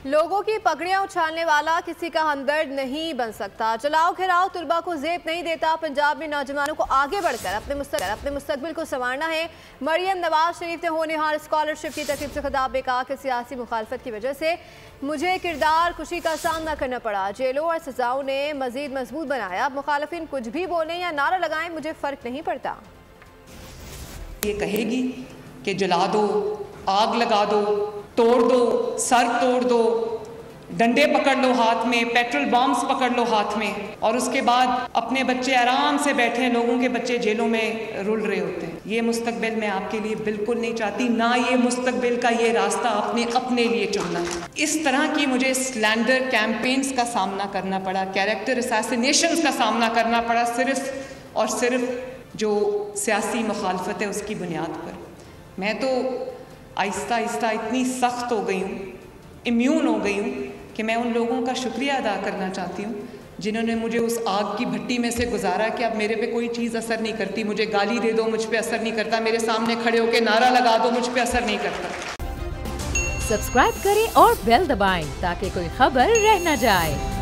लोगों की पगड़ियां उछालने वाला किसी का हमदर्द नहीं बन सकता। जलाओ घेराव तुलबा को जेब नहीं देता। पंजाब में नौजवानों को आगे बढ़कर अपने मुस्तकबिल को संवारना है। मरियम नवाज शरीफ ने होनहार स्कॉलरशिप की तकरीब से खिताब में कहा कि सियासी मुखालफत की वजह से मुझे किरदार खुशी का सामना करना पड़ा। जेलों और सजाओं ने मजीद मजबूत बनाया। अब मुखालिफिन कुछ भी बोलें या नारा लगाएं, मुझे फर्क नहीं पड़ता। ये कहेगी कि जला दो, आग लगा दो, तोड़ दो, सर तोड़ दो, डंडे पकड़ लो हाथ में, पेट्रोल बॉम्ब्स पकड़ लो हाथ में, और उसके बाद अपने बच्चे आराम से बैठे हैं, लोगों के बच्चे जेलों में रुल रहे होते हैं। ये मुस्तकबिल मैं आपके लिए बिल्कुल नहीं चाहती, ना ये मुस्तकबिल का ये रास्ता आपने अपने लिए चुनना है। इस तरह की मुझे स्लैंडर कैंपेन्स का सामना करना पड़ा, कैरेक्टर असैसिनेशंस का सामना करना पड़ा, सिर्फ और सिर्फ जो सियासी मुखालफत है उसकी बुनियाद पर। मैं तो आहिस्ता आहिस्ता इतनी सख्त हो गई हूँ, इम्यून हो गई हूँ कि मैं उन लोगों का शुक्रिया अदा करना चाहती हूँ जिन्होंने मुझे उस आग की भट्टी में से गुजारा कि अब मेरे पे कोई चीज़ असर नहीं करती। मुझे गाली दे दो, मुझ पे असर नहीं करता। मेरे सामने खड़े होकर नारा लगा दो, मुझ पे असर नहीं करता। सब्सक्राइब करें और बेल दबाएं ताकि कोई खबर रह न जाए।